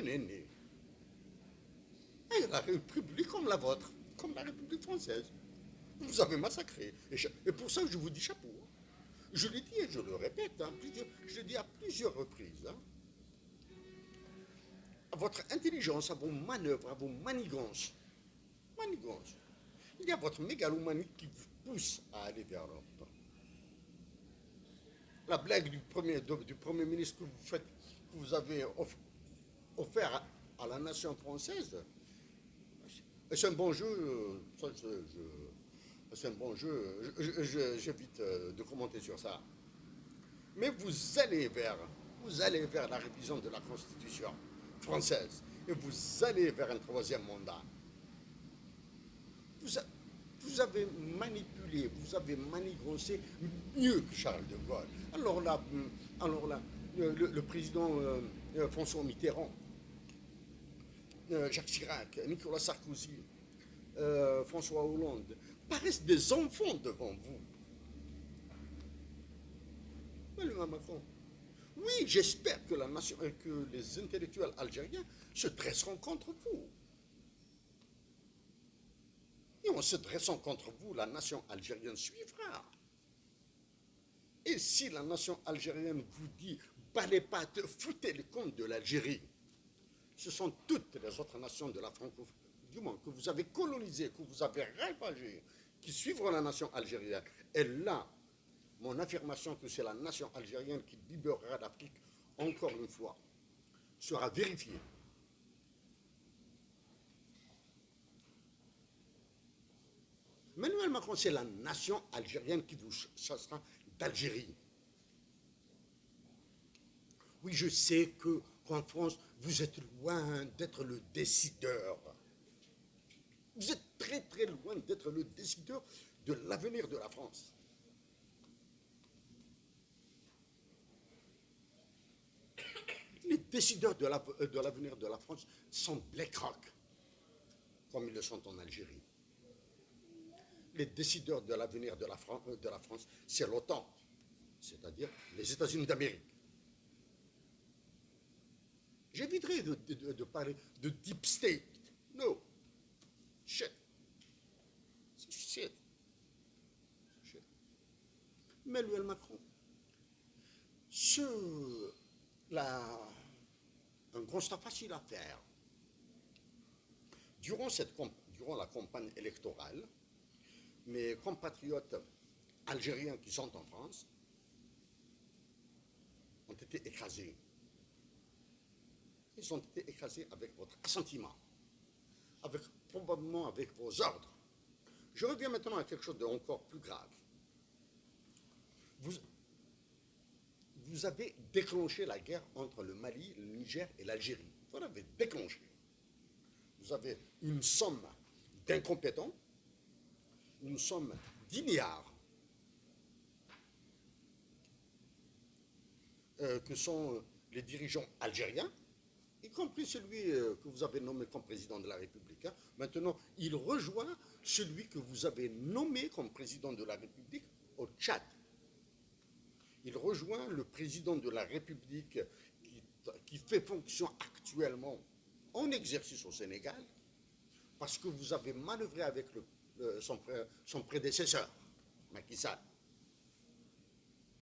n'est né. Et la République comme la vôtre, comme la République française. Vous avez massacré. Et pour ça, je vous dis chapeau. Je l'ai dit et je le répète, hein, je l'ai dit à plusieurs reprises. Hein. À votre intelligence, à vos manœuvres, à vos manigances. Manigances. Il y a votre mégalomanie qui vous pousse à aller vers l'Europe. La blague du premier ministre que vous faites, que vous avez offert à la nation française, c'est un bon jeu. C'est un bon jeu. J'évite de commenter sur ça. Mais vous allez vers la révision de la Constitution française et vous allez vers un troisième mandat. Vous avez manipulé, vous avez manigancé mieux que Charles de Gaulle. Alors là, le président François Mitterrand, Jacques Chirac, Nicolas Sarkozy, François Hollande paraissent des enfants devant vous. Emmanuel Macron. Oui, j'espère que que les intellectuels algériens se dresseront contre vous. Et en se dressant contre vous, la nation algérienne suivra. Et si la nation algérienne vous dit, balez pas, foutez les comptes de l'Algérie, ce sont toutes les autres nations de la francophonie, du monde, que vous avez colonisées, que vous avez ravagées, qui suivront la nation algérienne. Et là, mon affirmation que c'est la nation algérienne qui libérera l'Afrique, encore une fois, sera vérifiée. Emmanuel Macron, c'est la nation algérienne qui vous chassera d'Algérie. Oui, je sais qu'en France, vous êtes loin d'être le décideur. Vous êtes très très loin d'être le décideur de l'avenir de la France. Les décideurs de l'avenir de la France sont BlackRock, comme ils le sont en Algérie. Les décideurs de l'avenir de la France, c'est l'OTAN, c'est-à-dire les États-Unis d'Amérique. J'éviterai de parler de deep state. No. Shit. Shit. Shit. Emmanuel Macron, un constat facile à faire. Durant la campagne électorale, mes compatriotes algériens qui sont en France ont été écrasés. Ils ont été écrasés avec votre assentiment, probablement avec vos ordres. Je reviens maintenant à quelque chose d'encore plus grave. Vous avez déclenché la guerre entre le Mali, le Niger et l'Algérie. Vous l'avez déclenché. Vous avez une somme d'incompétents, une somme d'ignares, que sont les dirigeants algériens, y compris celui que vous avez nommé comme président de la République. Hein. Maintenant, il rejoint celui que vous avez nommé comme président de la République au Tchad. Il rejoint le président de la République qui fait fonction actuellement en exercice au Sénégal, parce que vous avez manœuvré avec son prédécesseur, Macky Sall.